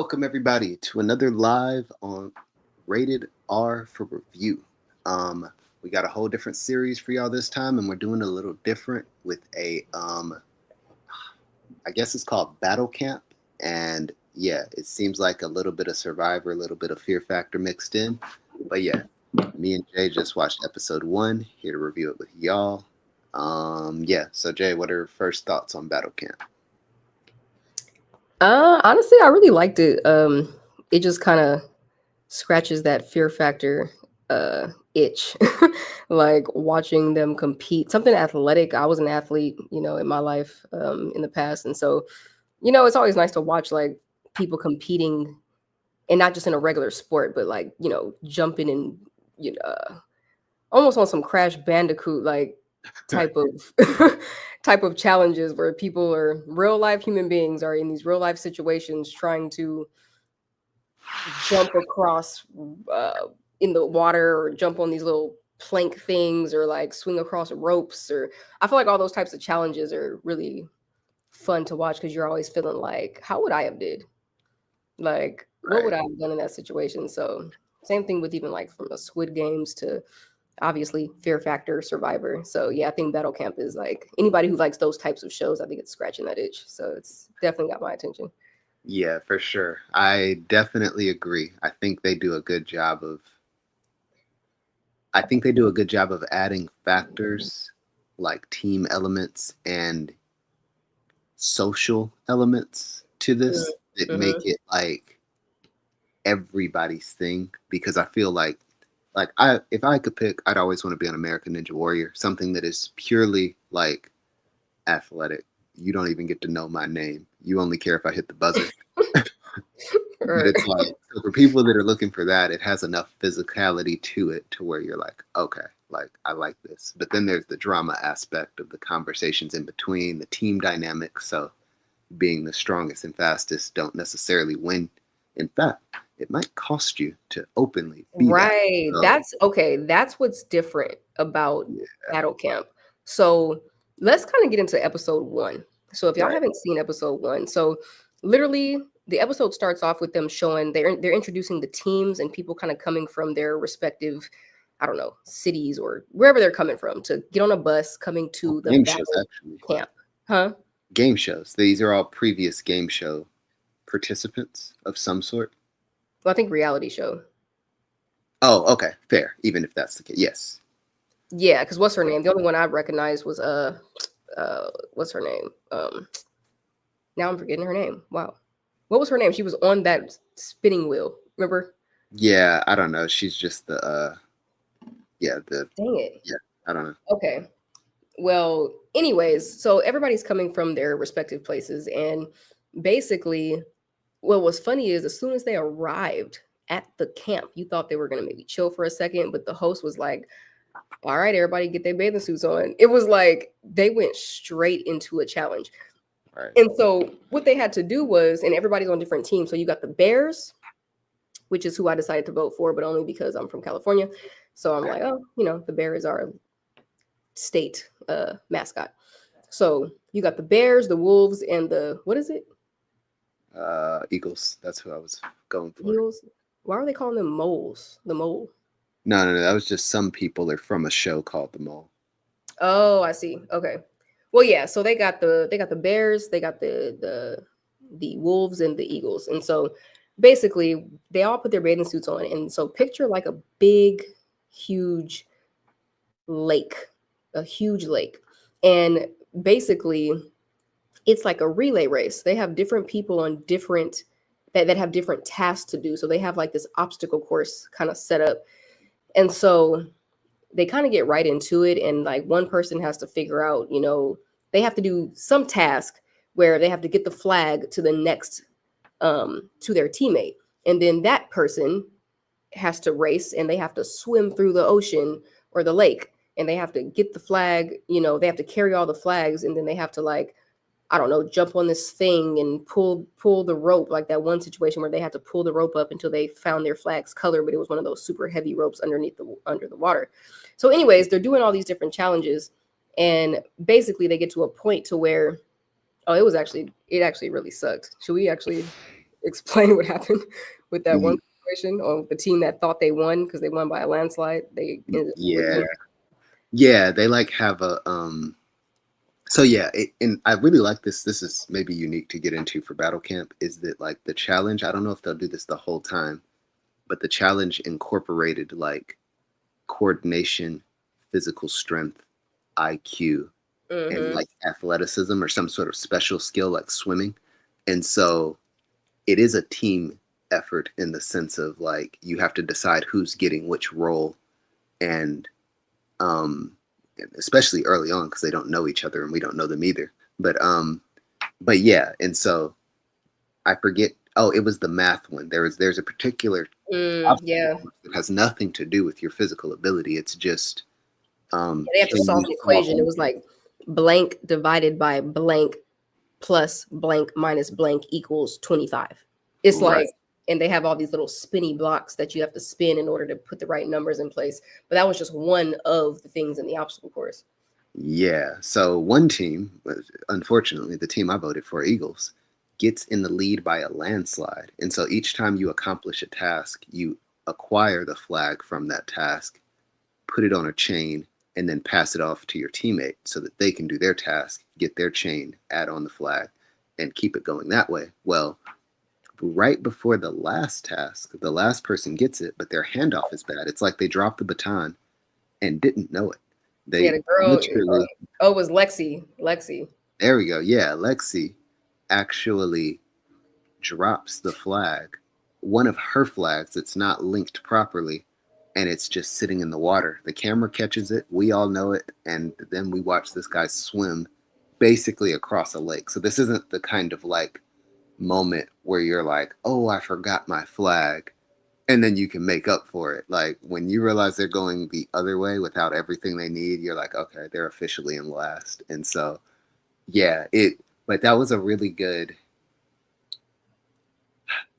Welcome everybody to another live on Rated R for Review. We got a whole different series for y'all this time, and we're doing a little different with I guess it's called Battle Camp. And yeah, it seems like a little bit of Survivor, a little bit of Fear Factor mixed in. But yeah, me and Jay just watched episode 1, here to review it with y'all. So Jay, what are first thoughts on Battle Camp? Honestly, I really liked it. It just kind of scratches that Fear Factor itch. Like watching them compete. Something athletic. I was an athlete, in my life in the past. And so, it's always nice to watch like people competing, and not just in a regular sport, but like, jumping and almost on some Crash Bandicoot like type of type of challenges where people are real life human beings are in these real life situations trying to jump across in the water, or jump on these little plank things, or like swing across ropes. Or I feel like all those types of challenges are really fun to watch, because you're always feeling like, how would I have did, like what would Right. I have done in that situation? So same thing with even like from the Squid Games to obviously Fear Factor, Survivor. So yeah, I think Battle Camp is like, anybody who likes those types of shows, I think it's scratching that itch. So it's definitely got my attention. Yeah, for sure. I definitely agree. I think they do a good job of adding factors like team elements and social elements to this that make Mm-hmm. it like everybody's thing, because I feel like I if I could pick, I'd always want to be on American Ninja Warrior, something that is purely like athletic. You don't even get to know my name. You only care if I hit the buzzer. But Or it's like, so for people that are looking for that, it has enough physicality to it to where you're like, okay, like I like this. But then there's the drama aspect of the conversations in between, the team dynamics. So being the strongest and fastest don't necessarily win. In fact, it might cost you to openly be that. right. So That's okay. That's what's different about yeah, Battle Camp. So let's kind of get into episode one. So if y'all right. haven't seen episode one, so literally the episode starts off with them showing they're introducing the teams and people kind of coming from their respective, I don't know, cities or wherever they're coming from, to get on a bus coming to the Game shows battle actually. camp. Huh? Game shows. These are all previous game show participants of some sort. Well, I think reality show. Oh, okay, fair. Even if that's the case, yes. Yeah, because what's her name? The only one I recognized was what's her name? Now I'm forgetting her name. Wow. What was her name? She was on that spinning wheel. Remember? Yeah, I don't know. She's just the yeah, the Dang it. yeah, I don't know. Okay. Well, anyways, so everybody's coming from their respective places. And basically, what was funny is as soon as they arrived at the camp, you thought they were going to maybe chill for a second, but the host was like, all right, everybody get their bathing suits on. It was like they went straight into a challenge. Right. And so what they had to do was, and everybody's on different teams. So you got the Bears, which is who I decided to vote for, but only because I'm from California. So I'm like, oh, the Bears are a state mascot. So you got the Bears, the Wolves, and the, what is it? Eagles. That's who I was going for. Eagles. Why are they calling them moles? The mole. No, no, no. That was just some people are from a show called The Mole. Oh, I see. Okay. Well, yeah. So they got the Bears, they got the Wolves and the Eagles, and so basically they all put their bathing suits on, and so picture like a big, huge lake, a huge lake, and basically it's like a relay race. They have different people on different that have different tasks to do. So they have like this obstacle course kind of set up, and so they kind of get right into it, and like one person has to figure out, they have to do some task where they have to get the flag to the next to their teammate, and then that person has to race, and they have to swim through the ocean or the lake, and they have to get the flag, they have to carry all the flags, and then they have to, like, I don't know, jump on this thing and pull the rope, like that one situation where they had to pull the rope up until they found their flag's color, but it was one of those super heavy ropes under the water. So, anyways, they're doing all these different challenges, and basically they get to a point to where, oh, it actually really sucked. Should we actually? explain what happened with that one Mhm. situation on the team that thought they won because they won by a landslide. They ended up Yeah. losing. Yeah, they like have a so yeah, and I really like this. This is maybe unique to get into for Battle Camp is that like the challenge, I don't know if they'll do this the whole time, but the challenge incorporated like coordination, physical strength, IQ, and Mm-hmm. like athleticism or some sort of special skill like swimming. And so it is a team effort in the sense of like you have to decide who's getting which role and um especially early on because they don't know each other and we don't know them either. But yeah, and so I forget, oh, it was the math one. There's a particular obstacle Yeah. course that has nothing to do with your physical ability. It's just They have to can solve you the solve equation. It was like blank divided by blank plus blank minus blank equals 25. It's right. like, and they have all these little spinny blocks that you have to spin in order to put the right numbers in place. But that was just one of the things in the obstacle course. Yeah. So one team, unfortunately, the team I voted for, Eagles, gets in the lead by a landslide. And so each time you accomplish a task, you acquire the flag from that task, put it on a chain, and then pass it off to your teammate so that they can do their task, get their chain, add on the flag, and keep it going that way. Well, right before the last task, the last person gets it, but their handoff is bad. It's like they dropped the baton and didn't know it. Yeah, They the girl, literally, oh, it was Lexi. Lexi. there we go. Yeah, Lexi actually drops the flag, one of her flags that's not linked properly, and it's just sitting in the water. The camera catches it, we all know it, and then we watch this guy swim basically across a lake. So this isn't the kind of like moment where you're like, oh, I forgot my flag. And then you can make up for it. Like when you realize they're going the other way without everything they need, you're like, okay, they're officially in last. And so, yeah, but that was a really good,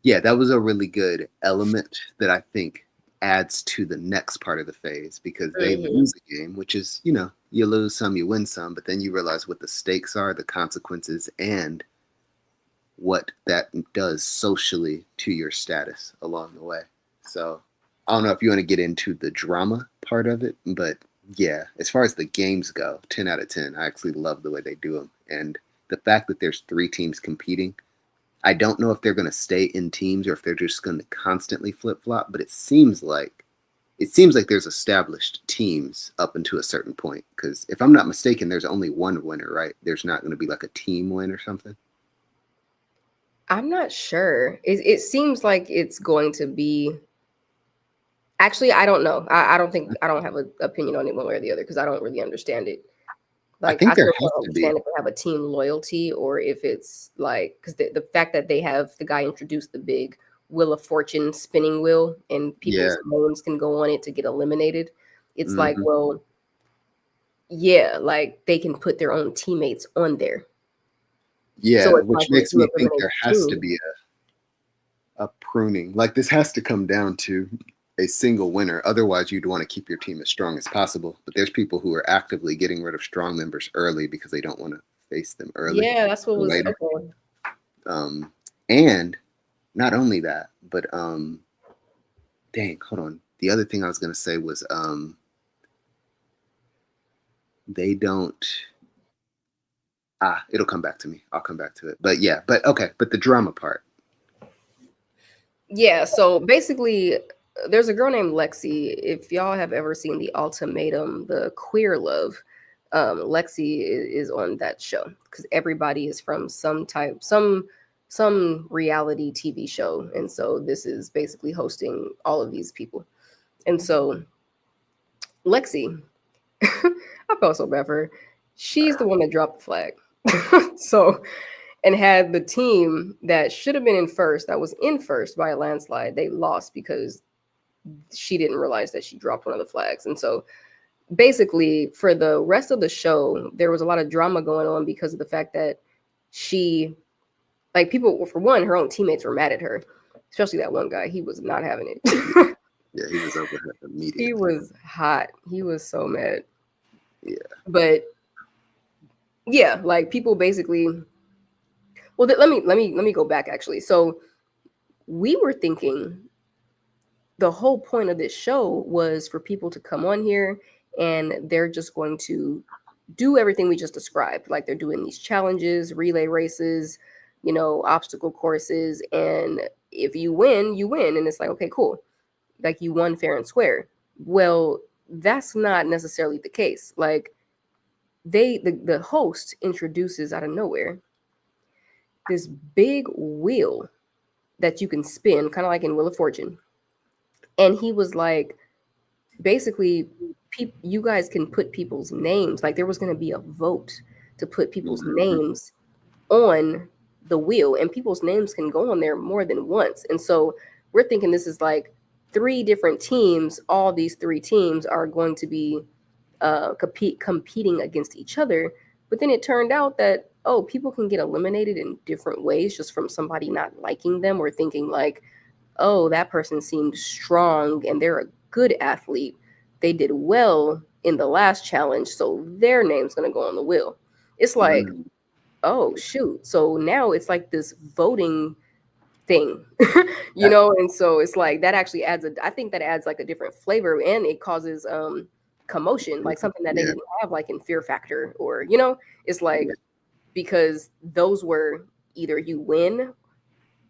yeah, that was a really good element that I think adds to the next part of the phase because they Mhm. lose a game, which is, you lose some, you win some, but then you realize what the stakes are, the consequences, and what that does socially to your status along the way. So I don't know if you want to get into the drama part of it, but yeah, as far as the games go, 10 out of 10. I actually love the way they do them. And the fact that there's three teams competing, I don't know if they're going to stay in teams or if they're just going to constantly flip flop, but it seems like there's established teams up until a certain point. Because if I'm not mistaken, there's only one winner, right? There's not going to be like a team win or something. I'm not sure. It seems like it's going to be. Actually, I don't know. I don't think I don't have an opinion on it one way or the other because I don't really understand it. I Like, I think there still has don't to be. understand if they have a team loyalty or if it's like because the fact that they have the guy introduce the big Wheel of Fortune spinning wheel and Yeah. people's names can go on it to get eliminated. It's like, Hmm. well, yeah, like they can put their own teammates on there. So Yeah, it's like which when makes you me think eliminate there the has to team. be a pruning. Like this has to come down to a single winner. Otherwise, you'd want to keep your team as strong as possible. But there's people who are actively getting rid of strong members early because they don't want to face them early Yeah, that's what or was later. okay. Um, and not only that, but dang, hold on. The other thing I was gonna say was they don't. It'll come back to me. I'll come back to it. But yeah, but okay. But the drama part. Yeah, so basically, there's a girl named Lexi. If y'all have ever seen The Ultimatum, the Queer Love, Lexi is on that show because everybody is from some reality TV show, and so this is basically hosting all of these people. And so Lexi, I felt so bad for her. She's the one that dropped the flag. So and had the team that should have been in first, that was in first by a landslide, they lost because she didn't realize that she dropped one of the flags. And so basically, for the rest of the show, there was a lot of drama going on because of the fact that she, like, people, for one, her own teammates were mad at her, especially that one guy. He was not having Yeah, it. yeah, he was over it He immediately. was hot. He was so mad. Yeah. But yeah, like people basically. Well, let me go back actually. So we were thinking the whole point of this show was for people to come on here and they're just going to do everything we just described. Like they're doing these challenges, relay races, obstacle courses. And if you win, you win. And it's like, okay, cool. Like you won fair and square. Well, that's not necessarily the case. Like the host introduces out of nowhere this big wheel that you can spin, kind of like in Wheel of Fortune. And he was like, basically, you guys can put people's names. Like there was going to be a vote to put people's names on the wheel, and people's names can go on there more than once. And so we're thinking this is like 3 different teams. All these 3 teams are going to be competing against each other. But then it turned out that, oh, people can get eliminated in different ways just from somebody not liking them or thinking like, oh, that person seemed strong and they're a good athlete. They did well in the last challenge, so their name's going to go on the wheel. It's like, oh, shoot. So now it's like this voting thing, and so it's like that actually I think that adds like a different flavor, and it causes commotion, like something that they didn't have like in Fear Factor, or it's like, because those were either you win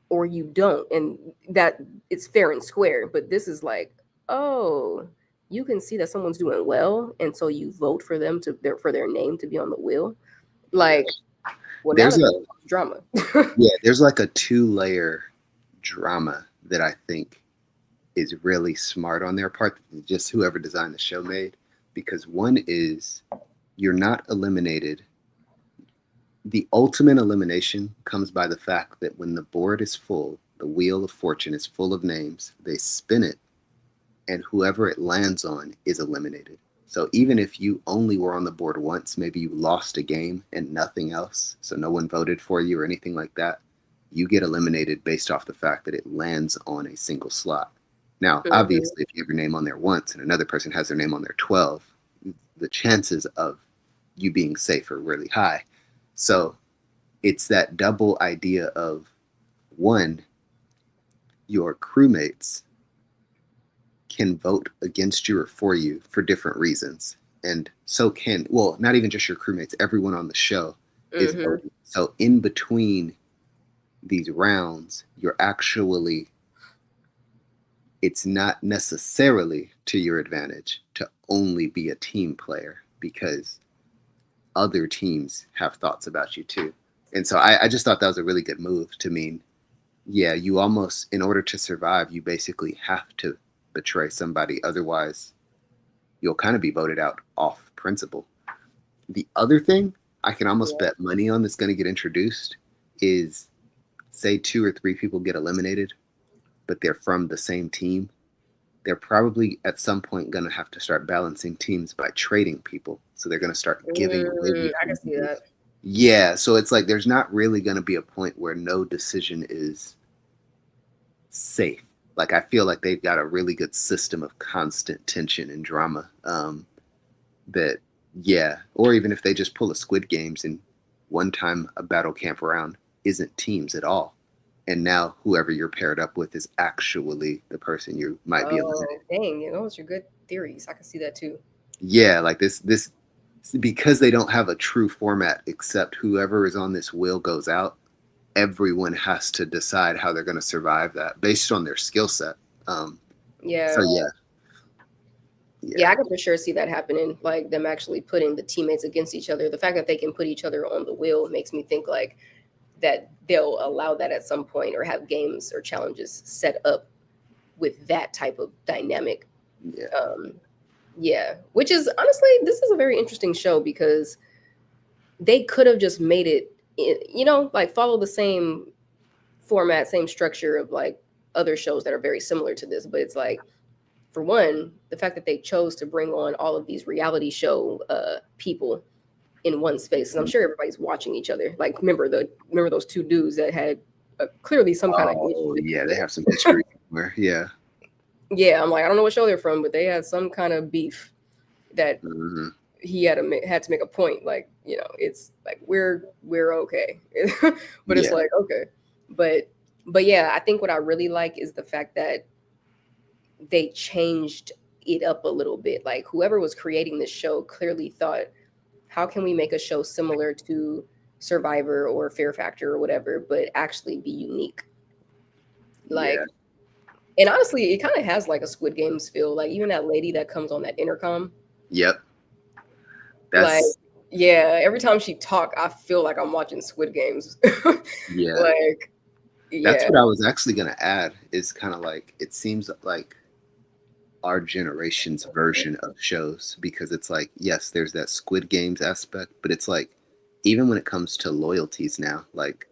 or you don't, and that it's fair and square. But this is like, oh, you can see that someone's doing well, and so you vote for them for their name to be on the wheel. Like, well, there's a drama. There's like a 2-layer drama that I think is really smart on their part, just whoever designed the show made. Because one is, you're not eliminated. The ultimate elimination comes by the fact that when the board is full, the Wheel of Fortune is full of names, they spin it, and whoever it lands on is eliminated. So even if you only were on the board once, maybe you lost a game and nothing else, so no one voted for you or anything like that, you get eliminated based off the fact that it lands on a single slot. Now, obviously, if you have your name on there once and another person has their name on there 12, the chances of you being safe are really high. So it's that double idea of, one, your crewmates can vote against you or for you for different reasons. And so not even just your crewmates, everyone on the show is voting. So in between these rounds, it's not necessarily to your advantage to only be a team player, because other teams have thoughts about you too. And so I just thought that was a really good move to mean, you almost, in order to survive, you basically have to betray somebody. Otherwise, you'll kind of be voted out off principle. The other thing I can almost bet money on that's going to get introduced is, say 2 or 3 people get eliminated, but they're from the same team. They're probably at some point going to have to start balancing teams by trading people. So they're going to start giving away. I can see that. Yeah. So it's like, there's not really going to be a point where no decision is safe. Like, I feel like they've got a really good system of constant tension and drama. Or even if they just pull a Squid Games and one time a battle camp round isn't teams at all, and now whoever you're paired up with is actually the person you might be eliminated. Dang, those are good theories. I can see that too. Yeah, like this, because they don't have a true format except whoever is on this wheel goes out, everyone has to decide how they're going to survive that based on their skill set. So I can for sure see that happening, like them actually putting the teammates against each other. The fact that they can put each other on the wheel makes me think like that they'll allow that at some point, or have games or challenges set up with that type of dynamic. Which is, honestly, this is a very interesting show, because they could have just made it, like follow the same format, same structure of like other shows that are very similar to this. But it's like, for one, the fact that they chose to bring on all of these reality show people in one space, and I'm sure everybody's watching each other. Like, remember those 2 dudes that had clearly some kind of they have some history somewhere. I'm like, I don't know what show they're from, but they had some kind of beef that he had to make a point, like, it's like we're okay. But it's like, okay. But But yeah, I think what I really like is the fact that they changed it up a little bit. Like whoever was creating this show clearly thought, how can we make a show similar to Survivor or Fear Factor or whatever, but actually be unique? Yeah. Like, and honestly, it kind of has like a Squid Games feel. Like even that lady that comes on that intercom, Yep. like, That's yeah, every time she talk, I feel like I'm watching Squid Games. yeah. Like, That's yeah, what I was actually gonna add. Is kind of like it seems like our generation's version of shows because it's like yes, there's that Squid Games aspect, but it's like even when it comes to loyalties now, like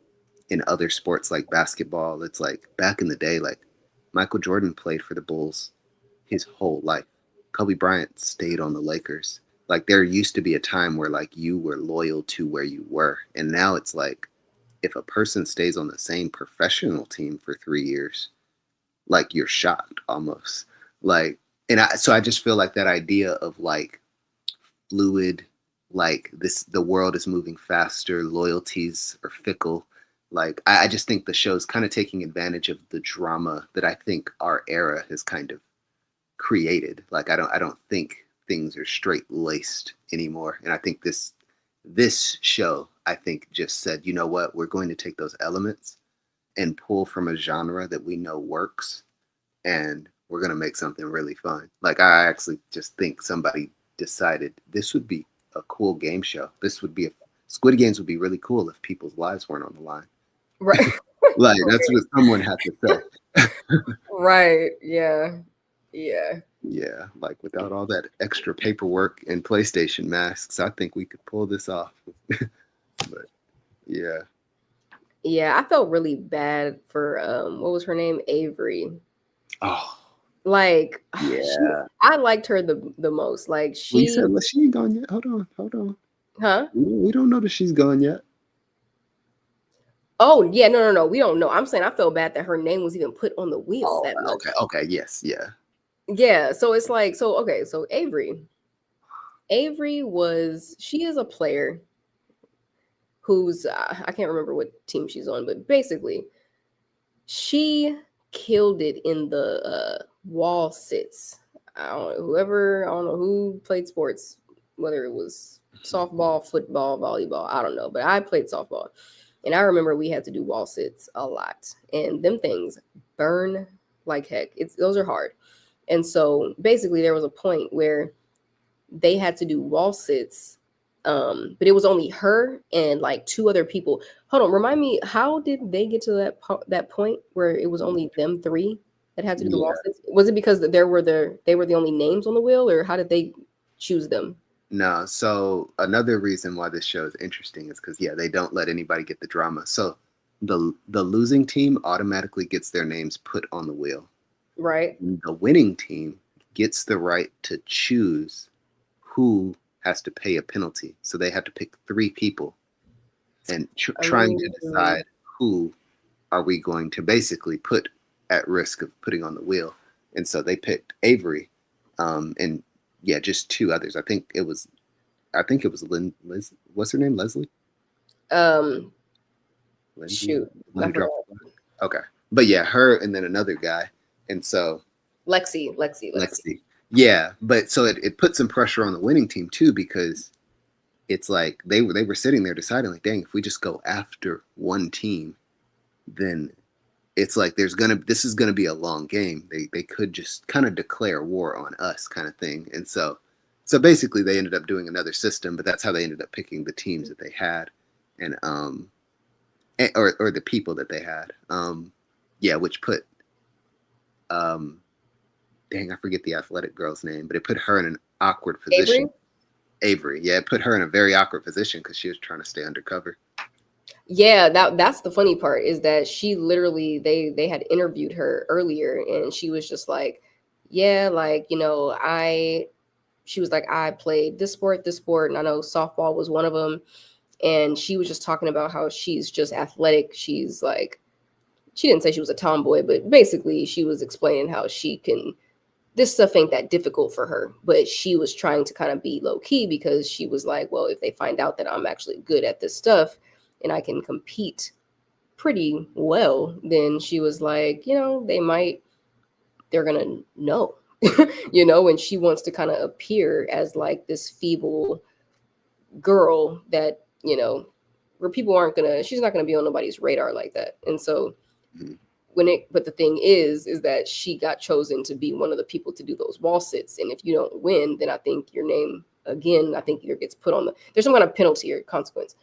in other sports like basketball, it's like back in the day, like Michael Jordan played for the Bulls his whole life. Kobe Bryant stayed on the Lakers. Like there used to be a time where like you were loyal to where you were, and now it's like if a person stays on the same professional team for 3 years, like you're shocked almost. Like, and I just feel like that idea of like fluid, like this, the world is moving faster, loyalties are fickle. Like, I just think the show's kind of taking advantage of the drama that I think our era has kind of created. Like, I don't think things are straight laced anymore. And I think this show, I think, just said, you know what, we're going to take those elements and pull from a genre that we know works, and we're going to make something really fun. Like, I actually just think somebody decided this would be a cool game show. This would be a Squid Games would be really cool if people's lives weren't on the line. right, Like, that's what someone had to say. right, yeah, yeah. Yeah, like without all that extra paperwork and PlayStation masks, I think we could pull this off. But yeah. Yeah, I felt really bad for what was her name? Avery. Oh, Like yeah. I liked her the most. Like We she said, well, she ain't gone yet. Hold on. huh? We don't know that she's gone yet. Oh yeah, no. We don't know. I'm saying I felt bad that her name was even put on the wheel Oh, that much. okay, yes, yeah. Yeah, so it's like so okay, so Avery was she is a player who's I can't remember what team she's on, but basically she killed it in the wall sits. I don't know who played sports, whether it was softball, football, volleyball, I don't know, but I played softball. And I remember we had to do wall sits a lot. And them things burn like heck. It's those are hard. And so basically there was a point where they had to do wall sits, but it was only her and like two other people. Hold on, remind me, how did they get to that point where it was only them three that had to do the wall Yeah. sits? Was it because they were the only names on the wheel, or how did they choose them? No, so another reason why this show is interesting is because yeah, they don't let anybody get the drama. So the losing team automatically gets their names put on the wheel. Right. The winning team gets the right to choose who has to pay a penalty. So they have to pick three people and trying to Oh, decide who are we going to basically put at risk of putting on the wheel. And so they picked Avery, and yeah, just two others. I think it was Liz. What's her name? Leslie. um, Lindsay. shoot, Let I me drop. forgot. Okay, but yeah, her and then another guy, and so Lexi. Lexi. Yeah, but so it put some pressure on the winning team too because it's like they were sitting there deciding like, dang, if we just go after one team, then it's like this is gonna be a long game. They could just kind of declare war on us, kind of thing. And so basically they ended up doing another system, but that's how they ended up picking the teams that they had, and or the people that they had. Yeah, which put um dang, I forget the athletic girl's name, but it put her in an awkward Avery. position. Avery, yeah, it put her in a very awkward position because she was trying to stay undercover. Yeah, that's the funny part is that she literally they had interviewed her earlier and she was just like, yeah, like, she was like, I played this sport, and I know softball was one of them. And she was just talking about how she's just athletic. She's like, she didn't say she was a tomboy, but basically she was explaining how this stuff ain't that difficult for her. But she was trying to kind of be low key because she was like, well, if they find out that I'm actually good at this stuff and I can compete pretty well, then she was like, they're gonna know, and she wants to kind of appear as like this feeble girl that, where people aren't gonna, she's not gonna be on nobody's radar like that. And so Mhm. but the thing is that she got chosen to be one of the people to do those wall sits. And if you don't win, then I think your name again, I think either gets put on there's some kind of penalty or consequence.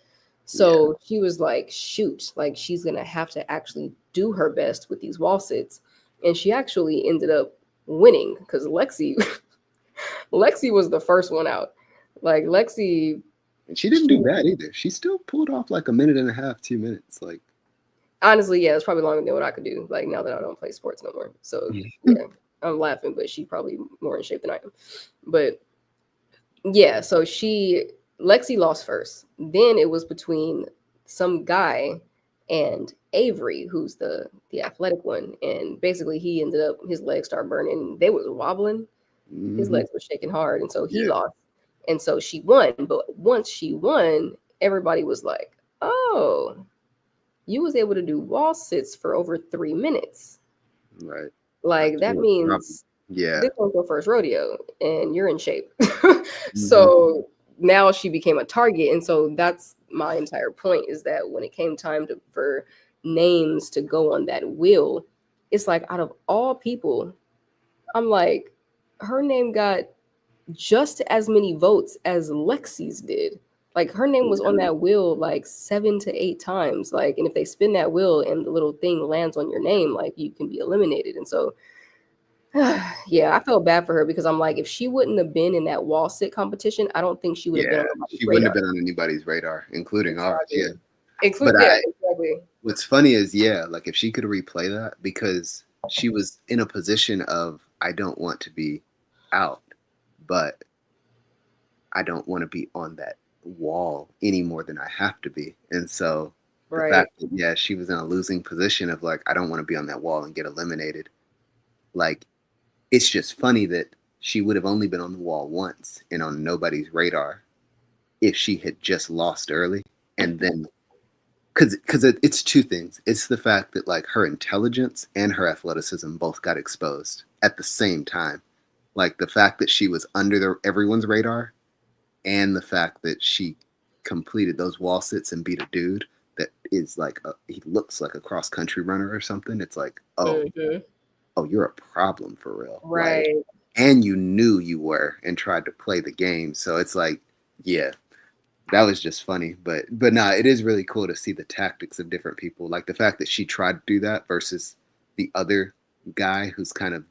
So she was like, shoot, like she's gonna have to actually do her best with these wall sits. And she actually ended up winning because Lexi was the first one out. Like Lexi, And she didn't do bad either. She still pulled off like a minute and a half, 2 minutes. Like, honestly, yeah, it's probably longer than what I could do. Like now that I don't play sports no more. So yeah, I'm laughing, but she probably more in shape than I am. But yeah, so Lexi lost first. Then it was between some guy and Avery, who's the athletic one, and basically he ended up, his legs started burning. They was wobbling. His legs were shaking hard, and so he lost. And so she won. But once she won, everybody was like, "Oh, you was able to do wall sits for over 3 minutes." right. Like that means this was your first rodeo and you're in shape. So now she became a target. And so that's my entire point, is that when it came time for names to go on that wheel, it's like out of all people, I'm like, her name got just as many votes as Lexi's did. Like her name was on that wheel like 7 to 8 times. Like, and if they spin that wheel and the little thing lands on your name, like you can be eliminated. And so yeah, I felt bad for her because I'm like, if she wouldn't have been in that wall sit competition, I don't think she would have been on anybody's wouldn't have been on anybody's radar, including ours. Yeah. Exactly. What's funny is, like if she could replay that, because she was in a position of, I don't want to be out, but I don't want to be on that wall any more than I have to be. And so the fact that, she was in a losing position of like, I don't want to be on that wall and get eliminated. Like, it's just funny that she would have only been on the wall once and on nobody's radar if she had just lost early. And then, because it's two things. It's the fact that like her intelligence and her athleticism both got exposed at the same time. Like the fact that she was under everyone's radar, and the fact that she completed those wall sits and beat a dude that is like, he looks like a cross country runner or something. It's like, oh, you're a problem for real. Right. Like, and you knew you were and tried to play the game. So it's like, yeah, that was just funny. But nah, it is really cool to see the tactics of different people. Like the fact that she tried to do that versus the other guy who's kind of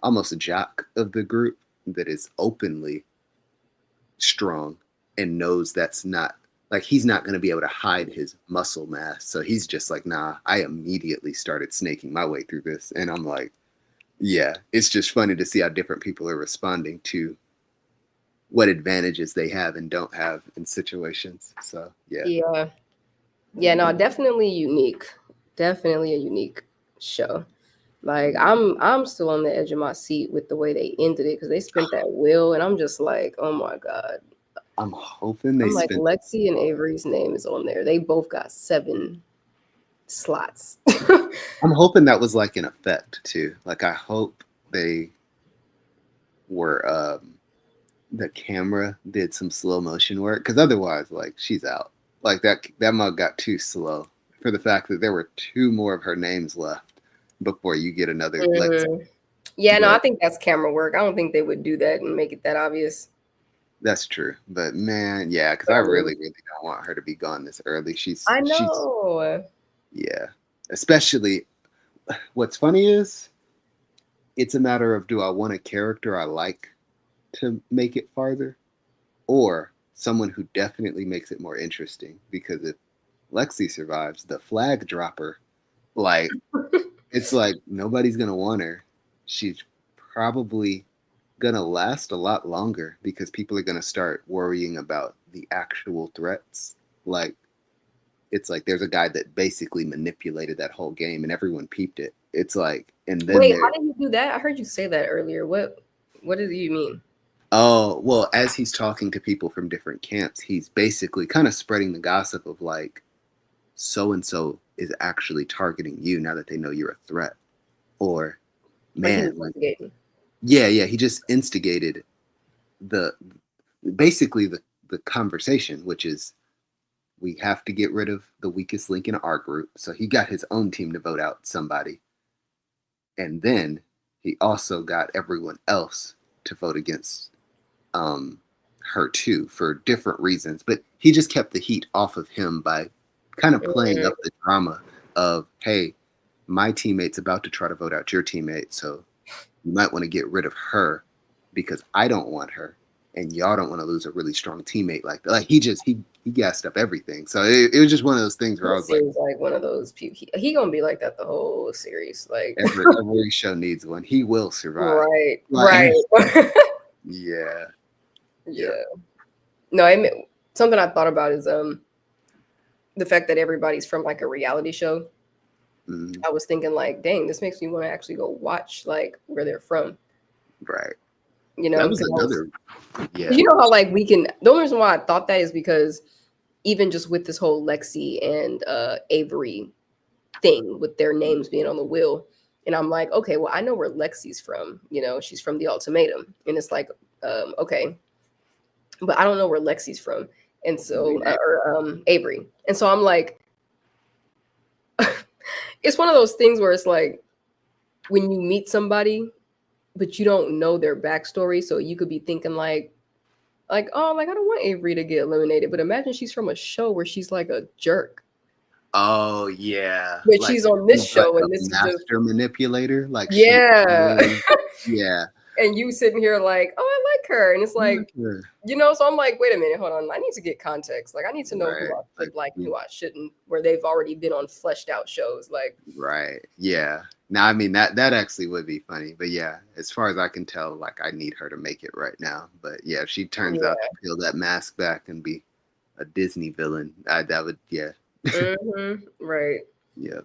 almost a jock of the group that is openly strong and knows that's not, like, he's not going to be able to hide his muscle mass. So he's just like, nah, I immediately started snaking my way through this. And I'm like, yeah, it's just funny to see how different people are responding to what advantages they have and don't have in situations. So, yeah. Yeah, no, definitely unique. Definitely a unique show. Like I'm still on the edge of my seat with the way they ended it, because they spent that wheel and I'm just like, oh my God. I'm hoping they like, Lexi and Avery's name is on there. They both got 7 slots. I'm hoping that was like an effect too. Like I hope they were the camera did some slow motion work, because otherwise, like, she's out. Like that mug got too slow for the fact that there were 2 more of her names left before you get another Lexi. Yeah, no, I think that's camera work. I don't think they would do that and make it that obvious. That's true. But man, yeah, because I really, really don't want her to be gone this early. I know. Yeah. Especially, what's funny is, it's a matter of, do I want a character I like to make it farther, or someone who definitely makes it more interesting? Because if Lexi survives, the flag dropper, like, it's like nobody's going to want her. She's probably gonna last a lot longer because people are gonna start worrying about the actual threats. Like, it's like there's a guy that basically manipulated that whole game and everyone peeped it. It's like, and then wait, how did you do that? I heard you say that earlier. What do you mean? Oh, well, as he's talking to people from different camps, he's basically kind of spreading the gossip of like, so and so is actually targeting you now that they know you're a threat. Or, Like he was man, like, investigating. yeah, he just instigated the basically the conversation, which is we have to get rid of the weakest link in our group. So he got his own team to vote out somebody. And then he also got everyone else to vote against her too for different reasons. But he just kept the heat off of him by kind of playing up the drama of, hey, my teammate's about to try to vote out your teammate. So you might want to get rid of her because I don't want her. And y'all don't want to lose a really strong teammate like that. Like he gassed up everything. So it was just one of those things where I was like one of those people. He gonna be like that the whole series. Like every show needs one. He will survive. Right. Yeah. No, something I thought about is the fact that everybody's from like a reality show. Mm-hmm. I was thinking like, dang, this makes me want to actually go watch like where they're from. Right. You know, that was another. Yeah. You know how like we can. The only reason why I thought that is because even just with this whole Lexi and Avery thing with their names being on the wheel, and I'm like, okay, well, I know where Lexi's from. You know, she's from The Ultimatum, and it's like, okay, but I don't know where Lexi's from, and so or Avery, and so I'm like, it's one of those things where it's like when you meet somebody, but you don't know their backstory, so you could be thinking like, oh, like I don't want Avery to get eliminated, but imagine she's from a show where she's like a jerk. Oh yeah, but like, she's on this show and this master is just manipulator. Like yeah, yeah. And you sitting here like, oh, I like her, and it's like, you know. So I'm like, wait a minute, hold on. I need to get context. Like, I need to know who I should like, who I shouldn't. Where they've already been on fleshed out shows, like right, yeah. Now, I mean that actually would be funny, but yeah, as far as I can tell, like I need her to make it right now. But yeah, if she turns out to peel that mask back and be a Disney villain, that would right. Yeah.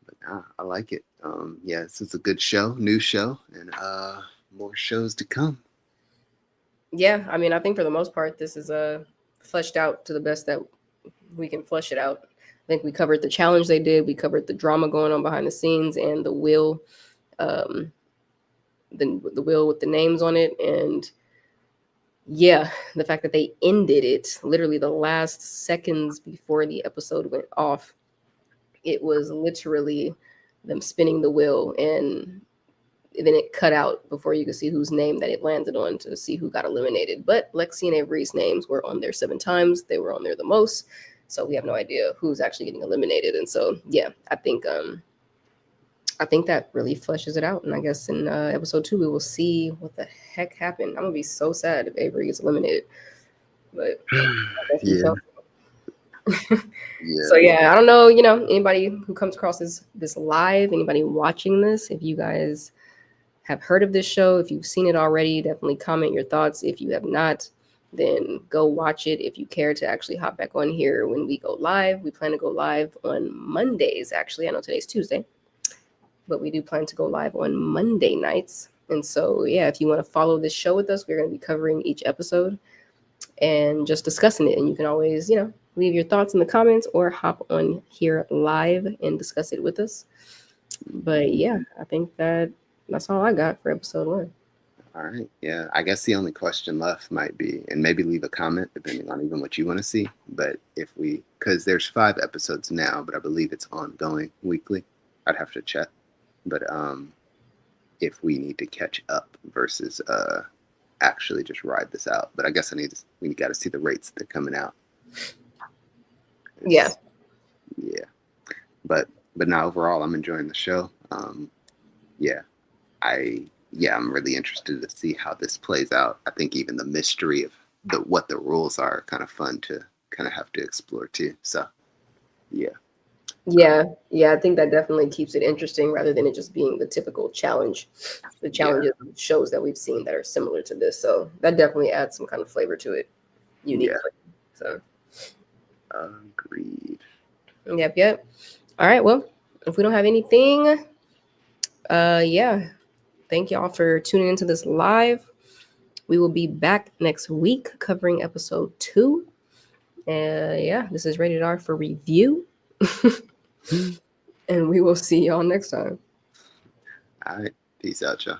But nah, I like it. Yes, it's a good show, new show, and more shows to come. Yeah, I mean, I think for the most part, this is fleshed out to the best that we can flesh it out. I think we covered the challenge they did. We covered the drama going on behind the scenes and the wheel, the wheel with the names on it, and yeah, the fact that they ended it literally the last seconds before the episode went off. It was literally them spinning the wheel, and then it cut out before you could see whose name that it landed on to see who got eliminated. But Lexi and Avery's names were on there 7 times. They were on there the most. So we have no idea who's actually getting eliminated. And so, yeah, I think that really fleshes it out. And I guess in episode 2, we will see what the heck happened. I'm going to be so sad if Avery gets eliminated. But yeah. So yeah, I don't know, you know, anybody who comes across this live, anybody watching this, if you guys have heard of this show, if you've seen it already, definitely comment your thoughts. If you have not, then go watch it. If you care to actually hop back on here when we go live, we plan to go live on Mondays. Actually, I know today's Tuesday, but we do plan to go live on Monday nights. And so, yeah, if you want to follow this show with us, we're going to be covering each episode and just discussing it. And you can always, you know, leave your thoughts in the comments or hop on here live and discuss it with us. But yeah, I think that's all I got for episode 1. All right. Yeah. I guess the only question left might be, and maybe leave a comment depending on even what you want to see. But because there's 5 episodes now, but I believe it's ongoing weekly. I'd have to check. But if we need to catch up versus actually just ride this out. But I guess we got to see the rates that are coming out. Yeah. But now overall, I'm enjoying the show. I'm really interested to see how this plays out. I think even the mystery of what the rules are kind of fun to kind of have to explore too. So, yeah. I think that definitely keeps it interesting rather than it just being the typical challenge. The challenges of shows that we've seen that are similar to this. So that definitely adds some kind of flavor to it. Unique. Yeah. So. Agreed. Yep. All right. Well, if we don't have anything, thank y'all for tuning into this live. We will be back next week covering episode 2. Yeah, this is Rated R for review. And we will see y'all next time. All right. Peace out, y'all.